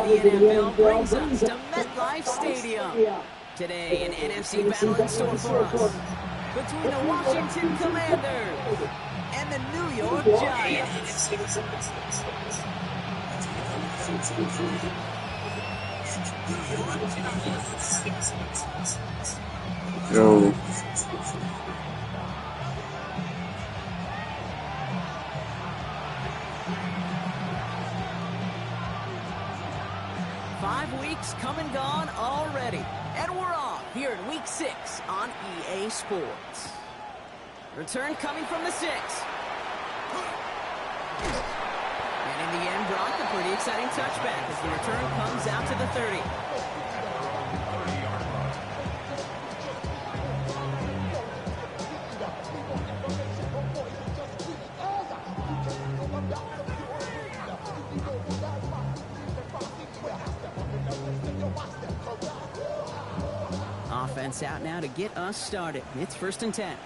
NFL brings us to MetLife Stadium. Today, an NFC battle in store for us between the Washington Commanders and the New York Giants. Yo. 5 weeks come and gone already, and we're off here in Week 6 on EA Sports. Return coming from the 6. And in the end, Brock, a pretty exciting touchback as the return comes out to the 30. Offense out now to get us started. It's 1st and 10.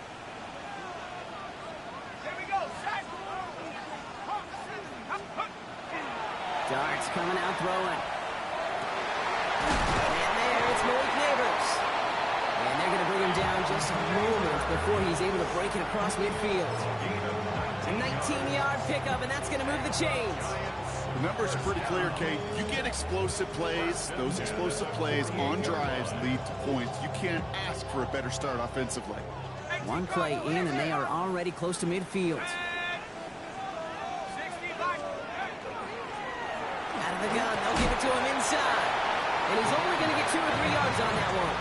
Darts coming out throwing. And there, it's Malik Neighbors. And they're going to bring him down just a moment before he's able to break it across midfield. A 19-yard pickup, and that's going to move the chains. The numbers are pretty clear, Kate. You get explosive plays. Those explosive plays on drives lead to points. You can't ask for a better start offensively. One play in, and they are already close to midfield. Out of the gun, they'll give it to him inside. And he's only going to get 2 or 3 yards on that one.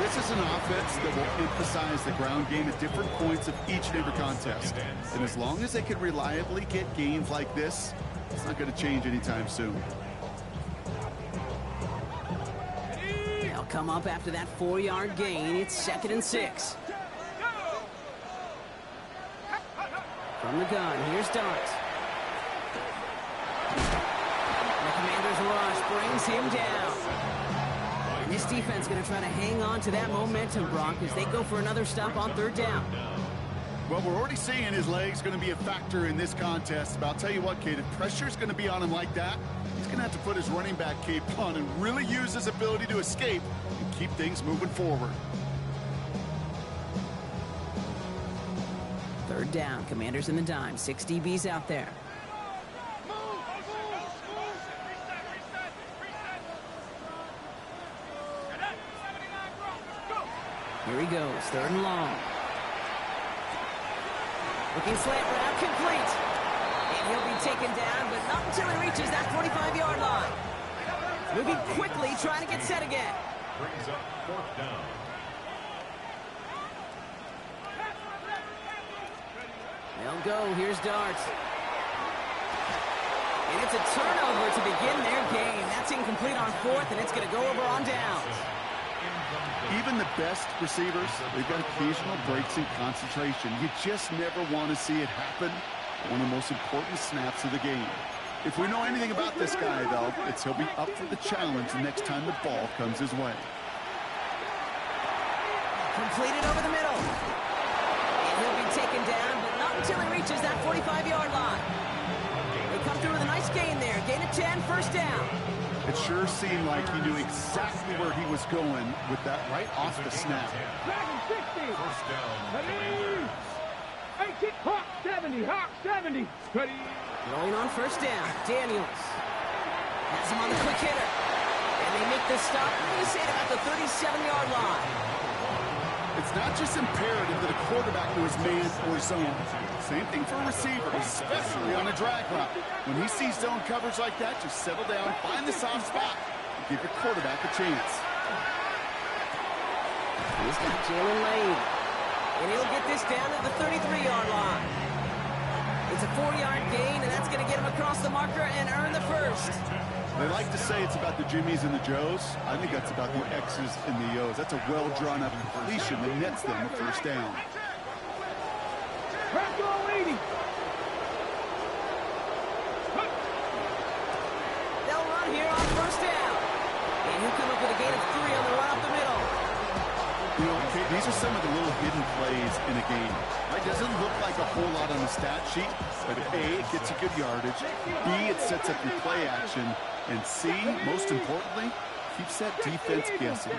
This is an offense that will emphasize the ground game at different points of each and every contest. And as long as they can reliably get gains like this, it's not going to change anytime soon. They'll come up after that 4-yard gain. It's 2nd and 6. From the gun, here's Dart. The Commanders' rush brings him down. And this defense going to try to hang on to that momentum, Brock, as they go for another stop on 3rd down. Well, we're already seeing his legs going to be a factor in this contest. But I'll tell you what, Kate, if pressure's going to be on him like that, he's going to have to put his running back cape on and really use his ability to escape and keep things moving forward. 3rd down, Commanders in the dime. 6 DBs out there. Here he goes, 3rd and long. Looking slant route, complete. And he'll be taken down, but not until he reaches that 45-yard line. Moving quickly, trying to get set again. Brings up 4th down. They'll go, here's Darts. And it's a turnover to begin their game. That's incomplete on 4th, and it's going to go over on downs. Even the best receivers, they've got occasional breaks in concentration. You just never want to see it happen on one of the most important snaps of the game. If we know anything about this guy, though, it's he'll be up for the challenge the next time the ball comes his way. Completed over the middle. And he'll be taken down, but not until he reaches that 45-yard line. They come through with a nice gain there. Gain of 10, 1st down. It sure seemed like he knew exactly where he was going with that right off the snap. 1st down. 70, Hawk 70. Ready. Going on 1st down, Daniels. Has him on the quick hitter. And they make this stop, you say, at about the 37-yard line. It's not just imperative that a quarterback knows man or zone. Same thing for a receiver, especially on a drag route. When he sees zone coverage like that, just settle down, find the soft spot, and give your quarterback a chance. He's got Jalen Lane. And he'll get this down at the 33-yard line. It's a 4-yard gain, and that's going to get him across the marker and earn the 1st. They like to say it's about the Jimmies and the Joes. I think that's about the X's and the O's. That's a well-drawn-up completion that nets them the 1st down. They'll run here on 1st down. And he'll come up with a gain of 3 on the run up the middle. You know, these are some of the little hidden plays in a game. It doesn't look like a whole lot on the stat sheet, but A, it gets you good yardage. B, it sets up your play action. And C, most importantly, keeps that defense guessing.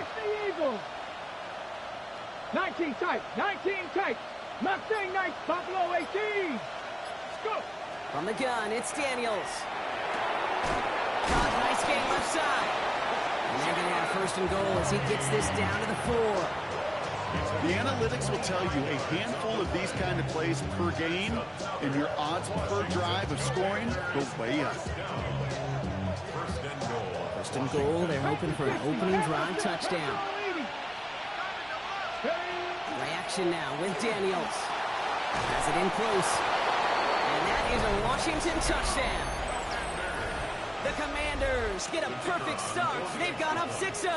19 tight, 19 tight. Mustang Knights, Buffalo 18. Go. From the gun, it's Daniels. God, nice game left side. And they're going to have first and goal as he gets this down to the 4. The analytics will tell you a handful of these kind of plays per game, and your odds per drive of scoring go way up. First and goal, they're hoping for an opening drive touchdown. Reaction now with Daniels. Has it in close. And that is a Washington touchdown. The Commanders get a perfect start. They've gone up 6-0.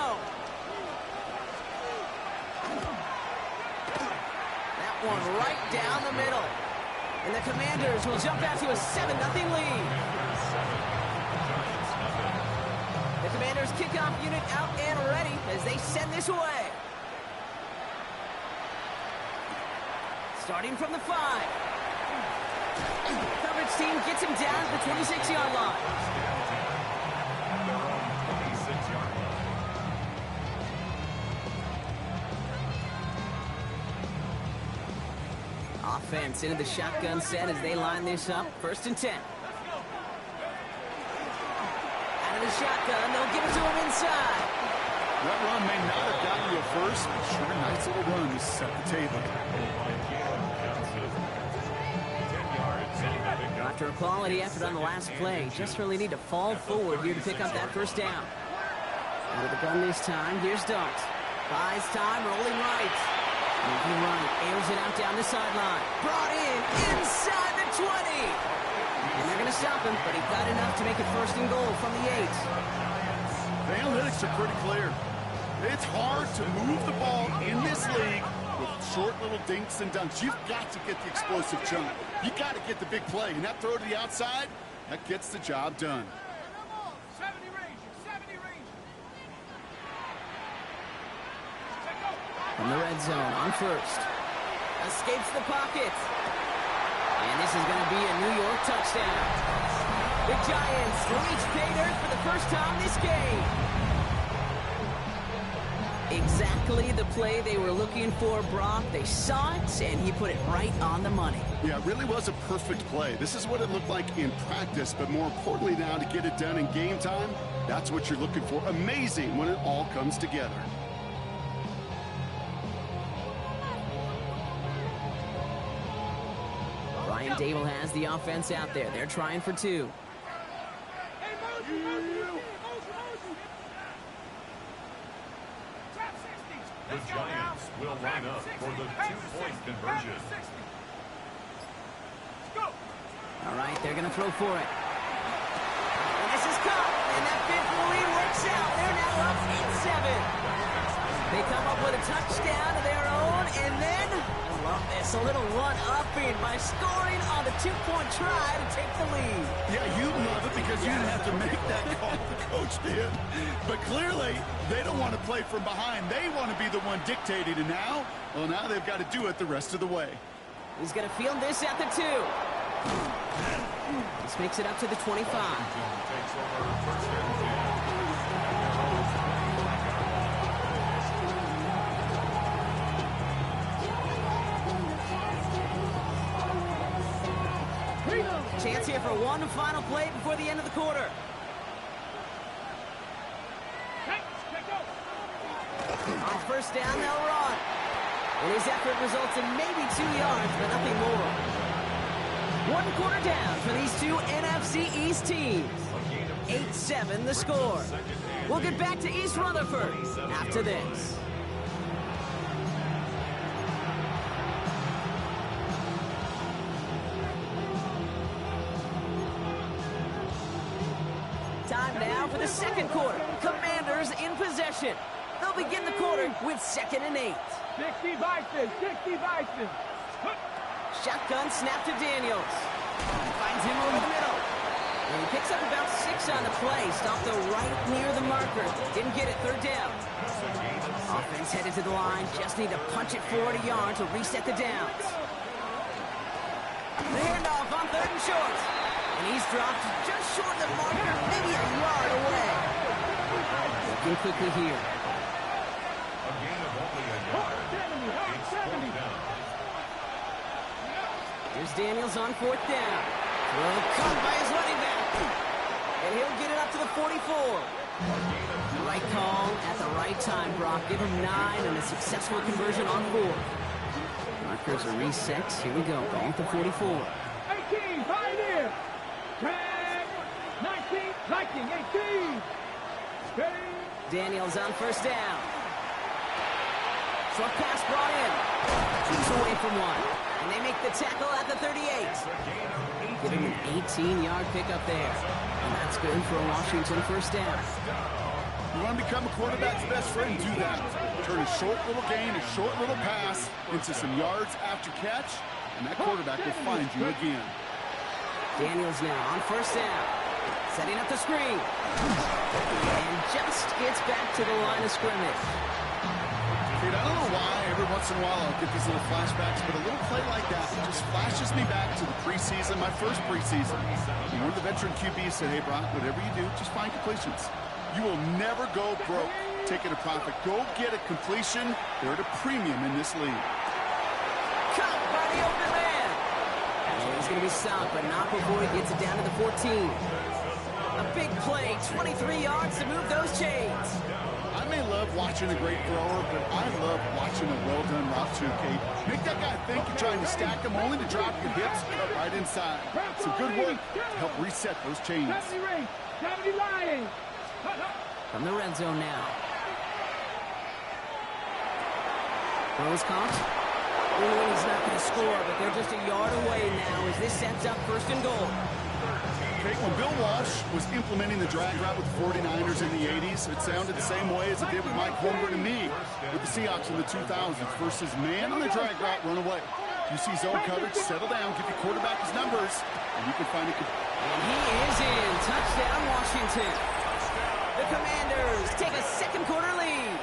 That one right down the middle. And the Commanders will jump out to a 7-0 lead. The Commanders kickoff unit out and ready as they send this away. Starting from the 5. Coverage team gets him down at the 26-yard line. Offense into the shotgun set as they line this up. First and 10. Out of the shotgun, they'll give it to him inside. That run may not have gotten you a first, but sure, nice little run to set the table. After a quality effort on the last play, just really need to fall forward here to pick up that first down. Out of the gun this time, here's Dart. Buys time, rolling right. Moving right, airs it out down the sideline. Brought in, inside the 20. And they're going to stop him, but he got enough to make it first and goal from the 8. The analytics are pretty clear. It's hard to move the ball in this league with short little dinks and dunks. You've got to get the explosive chunk. You got to get the big play. And that throw to the outside, that gets the job done. 70 range, 70 range. From the red zone on first. Escapes the pocket. And this is going to be a New York touchdown. The Giants reach pay dirt for the first time this game. Exactly the play they were looking for, Brock. They saw it, and he put it right on the money. Yeah, it really was a perfect play. This is what it looked like in practice, but more importantly now to get it done in game time, that's what you're looking for. Amazing when it all comes together. Ryan Dable has the offense out there. They're trying for 2. The Giants will line up for the 2-point conversion. All right, they're going to throw for it. And this is caught, and that fifth lead works out. They're now up 8-7. They come up with a touchdown of their own, and then, I love this, a little run-upping by scoring on the 2-point try to take the lead. Yeah, you love it because you didn't have to make that call, the coach did. But clearly, they don't want to play from behind. They want to be the one dictating, and now, well, now they've got to do it the rest of the way. He's going to field this at the 2. This makes it up to the 25. Chance here for one final play before the end of the quarter. On first down, they'll run. And his effort results in maybe 2 yards, but nothing more. 1 quarter down for these two NFC East teams. 8-7 the score. We'll get back to East Rutherford after this. Time now for the second quarter. Commanders in possession. They'll begin the quarter with 2nd and 8. 60 Bison, 60 Bison. Shotgun snap to Daniels. Finds him over the middle. And he picks up about 6 on the play. Stopped though right near the marker. Didn't get it, 3rd down. Offense headed to the line. Just need to punch it forward a yard to reset the downs. The handoff on 3rd and short. And he's dropped just short of the marker, maybe a yard away. going quickly here. A gain of only a yard. It's fourth down. Here's Daniels on fourth down. Throw caught by his running back. And he'll get it up to the 44. Right call at the right time, Brock. Give him 9 and a successful conversion on 4. Markers are reset. Here we go. Ball at the 44. 18, Pioneer. 10, 19, Viking, 18. Steady. Daniels on first down. Short pass brought in. Keeps away from one. And they make the tackle at the 38. Giving an 18-yard pickup there. And that's good for a Washington first down. You want to become a quarterback's best friend, do that. Turn a short little gain, a short little pass into some yards after catch, and that quarterback will find you again. Daniels now on first down. Setting up the screen. And just gets back to the line of scrimmage. Kate, I don't know why every once in a while I'll get these little flashbacks, but a little play like that just flashes me back to the preseason, my first preseason. And one of the veteran QBs said, hey, Brock, whatever you do, just find completions. You will never go broke taking a profit. Go get a completion. They're at a premium in this league. Caught by the open man. And he's going to be stopped, but not before he gets it down to the 14. A big play, 23 yards to move those chains. I may love watching a great thrower, but I love watching a well-done route too, Kate. Make that guy think you're trying to stack him only to drop your hips right inside. Some good work to help reset those chains. 70 Lions. From the red zone now. Throws caught. Ooh, he's not going to score, but they're just a yard away now as this sets up first and goal. Okay, when Bill Walsh was implementing the drag route with the 49ers in the 80s, it sounded the same way as it did with Mike Holmgren and me with the Seahawks in the 2000s versus man on the drag route, run away. You see zone coverage, settle down, give your quarterback his numbers, and you can find it. And he is in. Touchdown, Washington. The Commanders take a second quarter lead.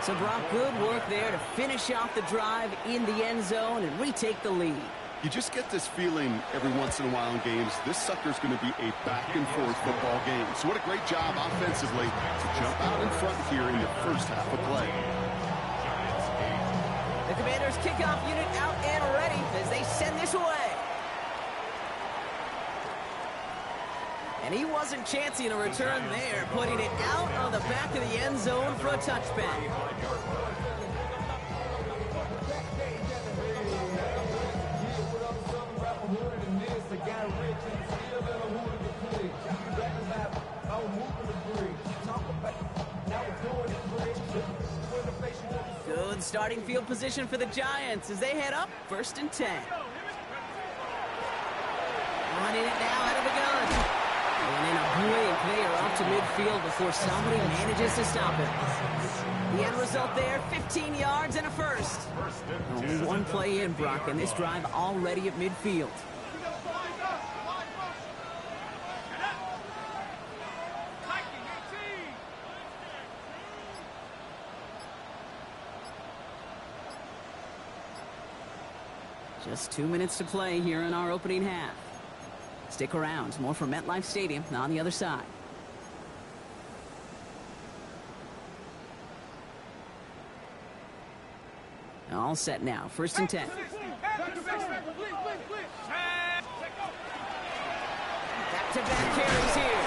So Brock, good work there to finish off the drive in the end zone and retake the lead. You just get this feeling every once in a while in games. This sucker's going to be a back-and-forth football game. So what a great job offensively to jump out in front here in the first half of play. The Commanders kickoff unit out and ready as they send this away. And he wasn't chancing a return there, putting it out of the back of the end zone for a touchback. Good starting field position for the Giants as they head up first and 10. Running it now out of the gun. And in a blink, they are up to midfield before somebody manages to stop it. The end result there, 15 yards and a first. Only one play in, Brock, and this drive already at midfield. Just 2 minutes to play here in our opening half. Stick around. More from MetLife Stadium on the other side. All set now. First and 10. Back-to-back carries here.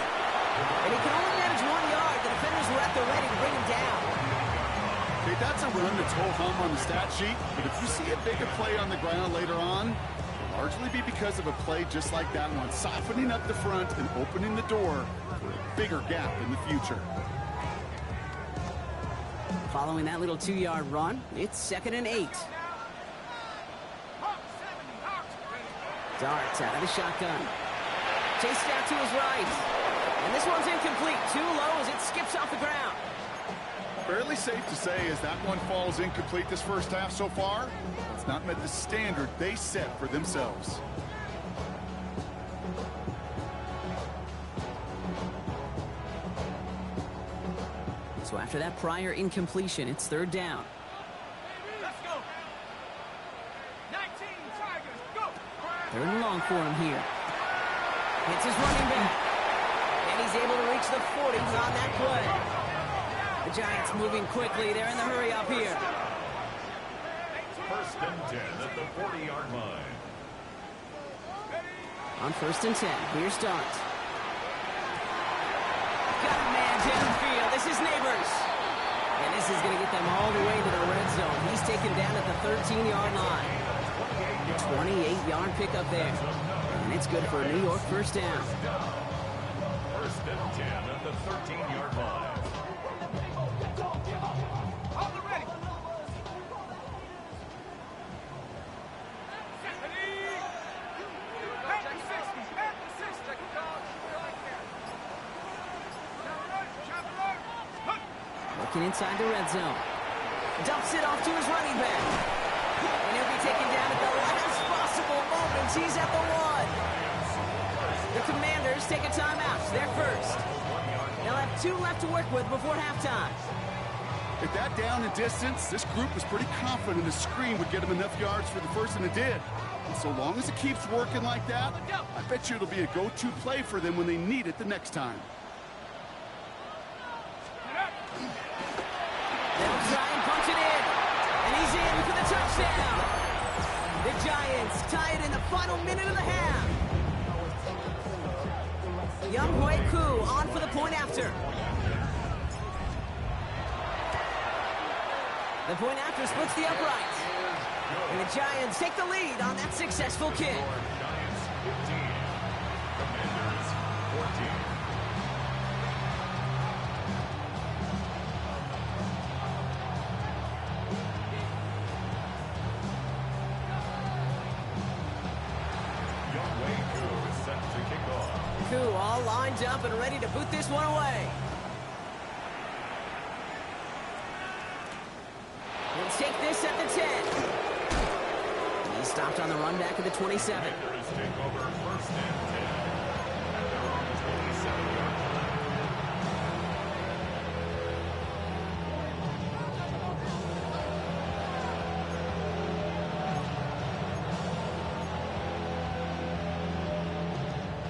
And he can only manage 1 yard. The defenders were at the ready to bring him down. Okay, that's a run that's ho-hum on the stat sheet, but if you see a bigger play on the ground later on, it'll largely be because of a play just like that one, softening up the front and opening the door for a bigger gap in the future. Following that little 2-yard run, it's 2nd and 8. Dart out of the shotgun. Chased out to his right. And this one's incomplete. Too low as it skips off the ground. Fairly safe to say as that one falls incomplete this first half so far, it's not met the standard they set for themselves. So after that prior incompletion, it's 3rd down. Let's go. 19 Tigers, go. 3rd and long for him here. Hits his running back. And he's able to reach the 40 on that play. The Giants moving quickly. They're in the hurry up here. First and 10 at the 40-yard line. On first and 10, here's Dart. Got a man downfield. This is Neighbors. And this is going to get them all the way to the red zone. He's taken down at the 13-yard line. 28-yard pickup there. And it's good for a New York first down. First and 10 at the 13-yard line. Looking inside the red zone. Dumps it off to his running back. And he'll be taken down at the last possible moment. He's at the 1. The Commanders take a timeout. They're first. They'll have 2 left to work with before halftime. At that down and distance, this group was pretty confident the screen would get them enough yards for the first, and it did. And so long as it keeps working like that, I bet you it'll be a go-to play for them when they need it the next time. They'll try and punch it in. And he's in for the touchdown. The Giants tie it in the final minute of the half. Younghoe Koo on for the point after. The point after splits the upright. And the Giants take the lead on that successful kick. Giants 15. Commanders 14. Koo all lined up and ready to boot this one away. He'll take this at the 10. He stopped on the run back at the 27. Commanders take over first and 10 at their own 27-yard line.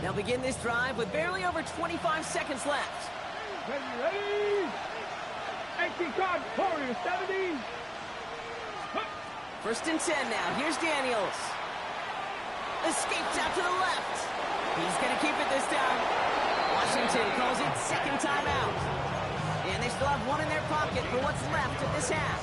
They'll begin this drive with barely over 25 seconds left. Ready? 18 card, Warriors 70. First and 10 now. Here's Daniels. Escapes out to the left. He's going to keep it this time. Washington calls it second timeout. And they still have one in their pocket for what's left of this half.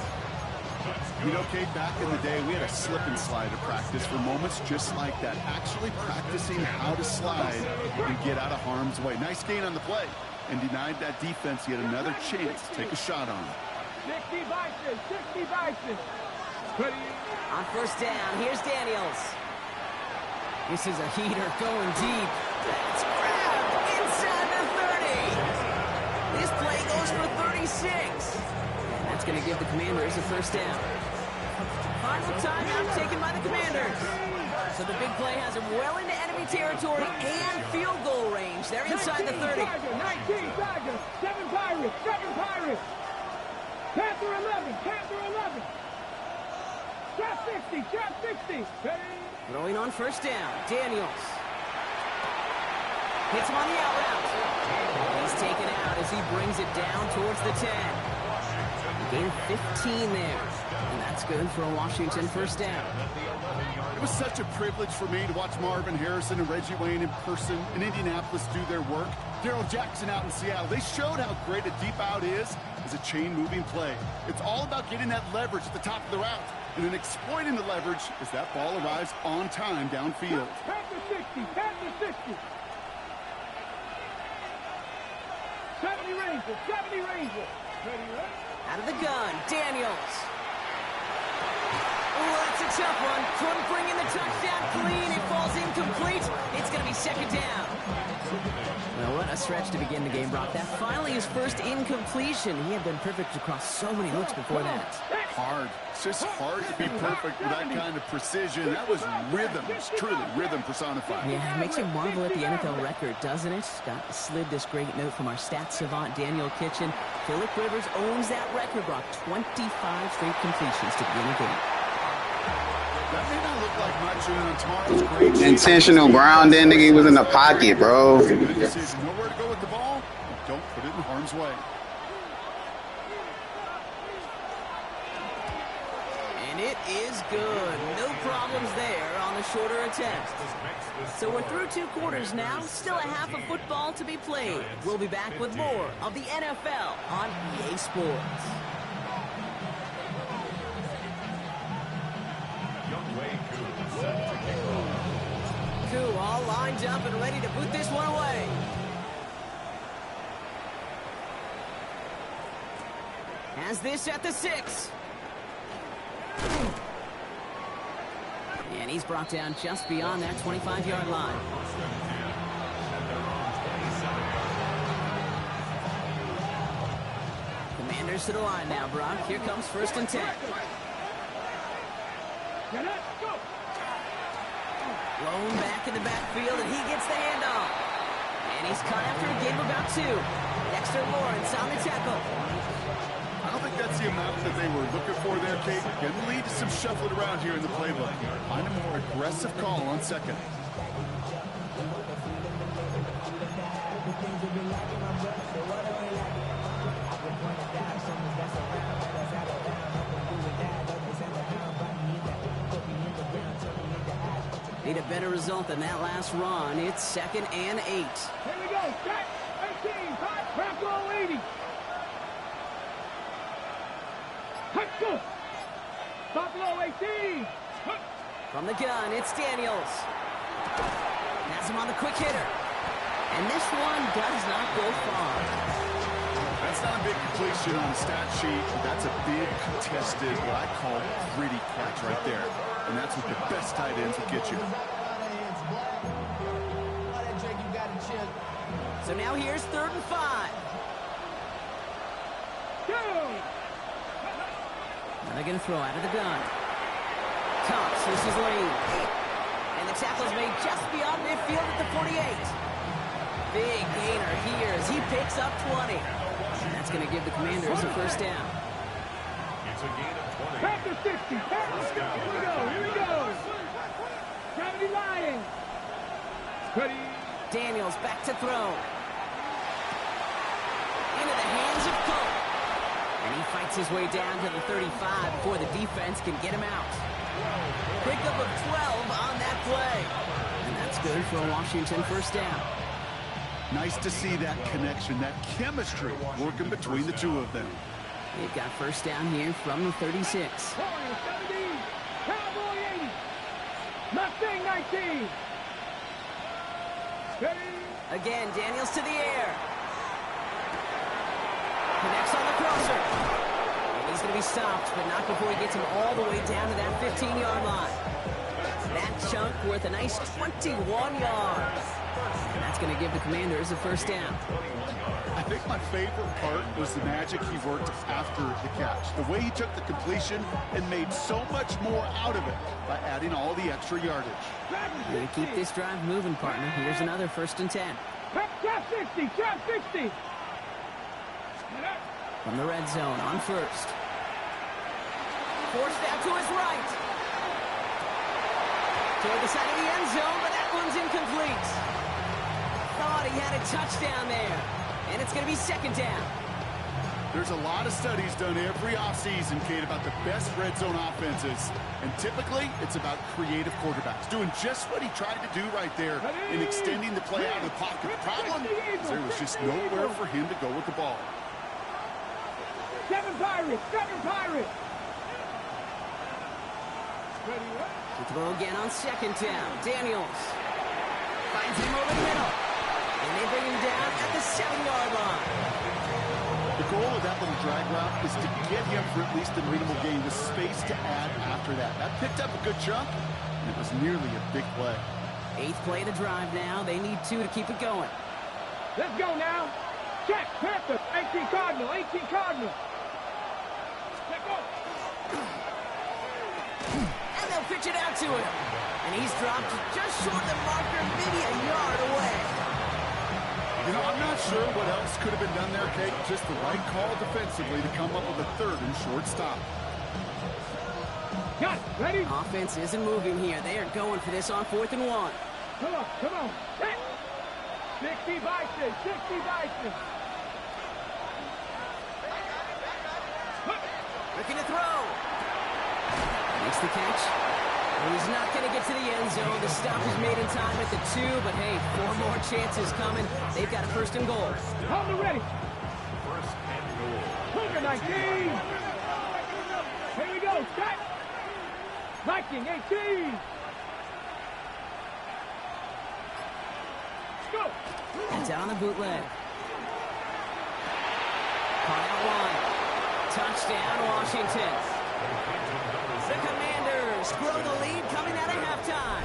You know, Kate, back in the day, we had a slip and slide at practice for moments just like that. Actually practicing how to slide and get out of harm's way. Nice gain on the play. And denied that defense yet another chance to take a shot on him. 60 Bison, 60 Bison. On first down, here's Daniels. This is a heater going deep. It's grabbed inside the 30. This play goes for 36. And that's going to give the Commanders a first down. Final timeout taken by the Commanders. So the big play has them well into enemy territory and field goal range. They're inside the 30. 19 Tigers, 7 Pirates, 7 Pirates. Panther 11, Panther 11. Trap 60, trap 60. Throwing on first down, Daniels. Hits him on the out route. He's taken out as he brings it down towards the 10. Gain 15 there. And that's good for a Washington first down. It was such a privilege for me to watch Marvin Harrison and Reggie Wayne in person in Indianapolis do their work. Darrell Jackson out in Seattle. They showed how great a deep out is as a chain-moving play. It's all about getting that leverage at the top of the route and then exploiting the leverage as that ball arrives on time downfield. Panther 60, Panther 60. 70 Rangers, 70 Rangers. Out of the gun, Daniels. Oh, that's a tough one. Couldn't bring in the touchdown clean. It falls incomplete. It's going to be second down. Well, what a stretch to begin the game, Brock. That finally his first incompletion. He had been perfect across so many looks before that. Hard. It's just hard to be perfect with that kind of precision. That was rhythm. It's truly rhythm personified. Yeah, it makes you marvel at the NFL record, doesn't it? Got slid this great note from our stats savant, Daniel Kitchen. Phillip Rivers owns that record, Brock. 25 straight completions to begin the game. That may not look like much on tomorrow's great Intentional grounding, nigga. He was in the pocket, bro. Good decision. Know where to go with the ball. Don't put it in harm's way. And it is good. No problems there on the shorter attempt. So we're through 2 quarters now. Still a half of football to be played. We'll be back with more of the NFL on EA Sports. Koo all lined up and ready to boot this one away. Has this at the 6. And he's brought down just beyond that 25-yard line. Commanders to the line now, Brock. Here comes 1st and 10. Blown back in the backfield, and he gets the handoff. And he's cut after a gain of about 2. Dexter Lawrence on the tackle. I don't think that's the amount that they were looking for there, Kate. Can lead to some shuffling around here in the playbook. Find a more aggressive call on 2nd. Need a better result than that last run. It's 2nd and 8. Here we go. Set. 18. Back row 80. Let's go. Stop low 18. From the gun, it's Daniels. Has him on the quick hitter. And this one does not go far. That's not a big completion on the stat sheet, but that's a big contested, what I call gritty catch right there. And that's what the best tight ends will get you. So now here's 3rd and 5. Now they're going to throw out of the gun. Cox, this is lane. And the tackle's made just beyond midfield at the 48. Big gainer here as he picks up 20. And that's going to give the Commanders a 1st down. It's a gain of 20. Panther 60. Panther 60. Here we go. Here we go. Gravity Lions. Ready. Daniels back to throw. Into the hands of Cook. And he fights his way down to the 35 before the defense can get him out. Pickup of 12 on that play. And that's good for a Washington 1st down. Nice to see that connection, that chemistry working between the two of them. They've got 1st down here from the 36. Warriors 70. Cowboy 80. Mustang 19. Ready. Again, Daniels to the air. Connects on the crosser. And he's going to be stopped, but not before he gets him all the way down to that 15-yard line. That chunk worth a nice 21 yards. And that's going to give the Commanders a 1st down. I think my favorite part was the magic he worked after the catch. The way he took the completion and made so much more out of it by adding all the extra yardage. Going to keep this drive moving, partner. Here's another 1st and 10. Trap 60. Trap 60. From the red zone on 1st. Forced out to his right. Toward the side of the end zone, but that one's incomplete. Thought he had a touchdown there. And it's going to be 2nd down. There's a lot of studies done every offseason, Kate, about the best red zone offenses. And typically, it's about creative quarterbacks, doing just what he tried to do right there in extending the play out of the pocket. The problem is there was just nowhere for him to go with the ball. 7 Pirates. 7 Pirates. To throw again on 2nd down. Daniels finds him over the middle. And they bring him down at the 7-yard line. The goal of that little drag route is to get him for at least a minimal gain with space to add after that. That picked up a good chunk, and it was nearly a big play. 8th play of the drive now. They need 2 to keep it going. Let's go now. Check. Panther. 18 Cardinal. 18 Cardinal. Let's go. And they'll pitch it out to him. And he's dropped just short of the marker, maybe a yard away. You know, I'm not sure what else could have been done there, Kate. Just the right call defensively to come up with a 3rd and short stop. Got it. Ready? Offense isn't moving here. They are going for this on 4th and 1. Come on, come on. Set. 60 Bison, 60 Bison. Looking to throw. Makes the catch. He's not going to get to the end zone. The stop is made in time at the 2, but hey, 4 more chances coming. They've got a 1st and goal. Hold it ready. First and goal. Cougar 19. Here we go. Set. Viking 18. Go. And down the bootleg. Caught out wide. Touchdown, Washington. The Commanders grow the lead coming out of halftime.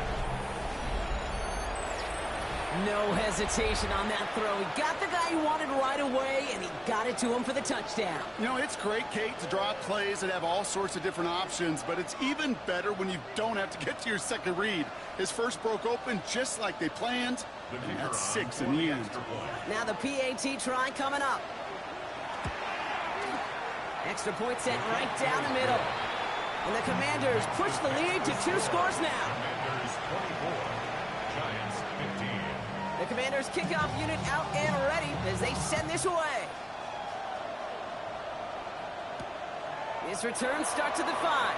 No hesitation on that throw. He got the guy he wanted right away, and he got it to him for the touchdown. You know, it's great, Kate, to draw up plays that have all sorts of different options, but it's even better when you don't have to get to your second read. His first broke open just like they planned, and that's 6 in the end. Now the PAT try coming up. Extra point set right down the middle. And the Commanders push the lead to 2 scores now. Commanders 24, Giants 15. The Commanders kickoff unit out and ready as they send this away. This return starts at the 5.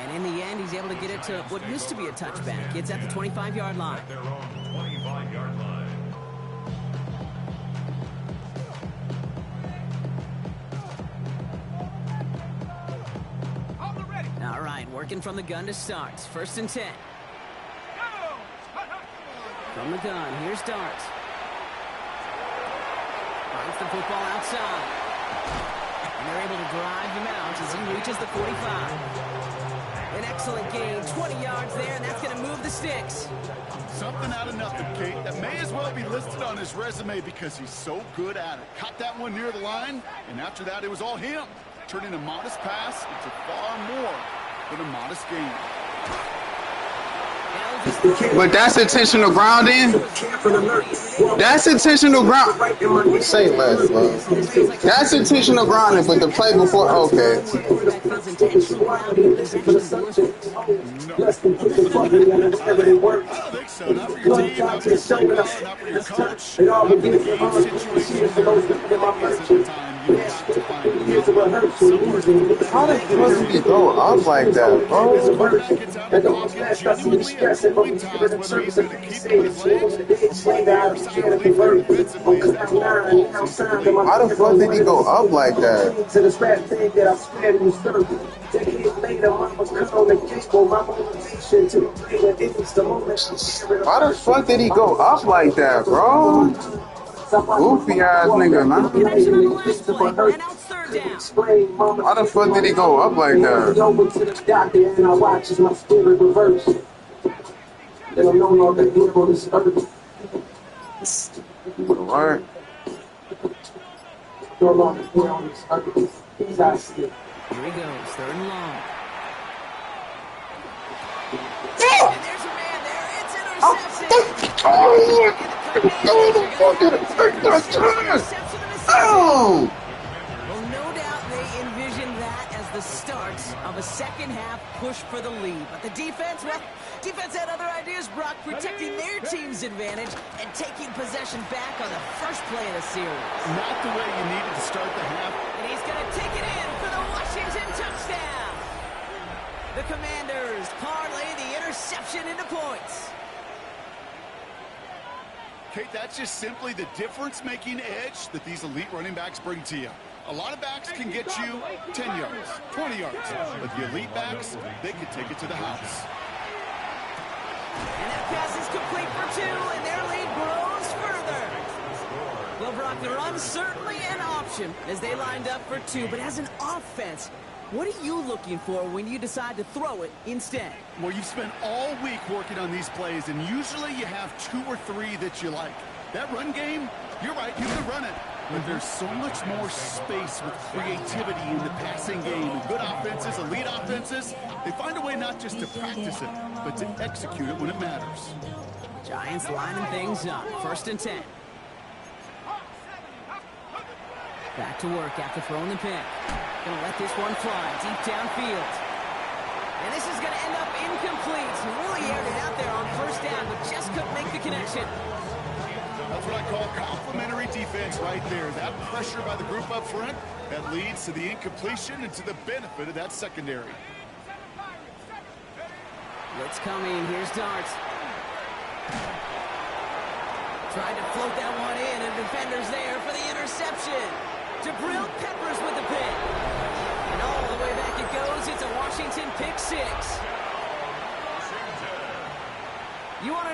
And in the end, he's able to get it to what used to be a touchback. It's at the 25-yard line. At their own 25-yard line. All right, working from the gun to start. 1st and 10. From the gun, here's Dart. Finds the football outside. And they're able to drive him out as he reaches the 45. An excellent gain, 20 yards there, and that's going to move the sticks. Something out of nothing, Kate. That may as well be listed on his resume because he's so good at it. Caught that one near the line, and after that, it was all him. Turning a modest pass into far more than a modest gain. But that's intentional grounding. That's intentional ground. Say less, bro. That's intentional grounding, but the play before, okay. I don't think so. Not for your team, not for your play caller, not for your coach. Not for the game situation. You have to find How the fuck did he go up like that, bro? His quarterback gets out of the pocket genuinely at point times, whether he's going to keep his legs or swing there solidly for defensively as they call. How the fuck did he go up like that? Why the fuck did he go up like that, bro? Goofy ass nigga, man. Connection on the last play, and out 3rd down. Why the fuck did he go up like that? What? Here he goes, 3rd and long. And there's a man there. It's interception. Oh! Well, no doubt they envisioned that as the start of a second-half push for the lead. But the defense, well, defense had other ideas, Brock, protecting their team's advantage and taking possession back on the first play of the series. Not the way you needed to start the half. And he's going to take it in for the Washington touchdown. The Commanders parlay the interception into points. Kate, that's just simply the difference-making edge that these elite running backs bring to you. A lot of backs can get you 10 yards, 20 yards, but the elite backs, they can take it to the house. And that pass is complete for 2, and their lead grows further. Well, Brock, the run certainly an option as they lined up for 2, but as an offense, what are you looking for when you decide to throw it instead? Well, you've spent all week working on these plays, and usually you have 2 or 3 that you like. That run game, you're right, you can run it. But there's so much more space with creativity in the passing game. Good offenses, elite offenses, they find a way not just to practice it, but to execute it when it matters. Giants lining things up. 1st and 10. Back to work after throwing the pick. Gonna let this one fly deep downfield. And this is gonna end up incomplete. He really aired it out there on first down, but just couldn't make the connection. That's what I call complimentary defense right there. That pressure by the group up front, that leads to the incompletion and to the benefit of that secondary. Blitz coming. Here's Dart. Tried to float that one in, and defender's there for the interception. Jabril Peppers with the pick. And all the way back it goes. It's a Washington pick six. You want to know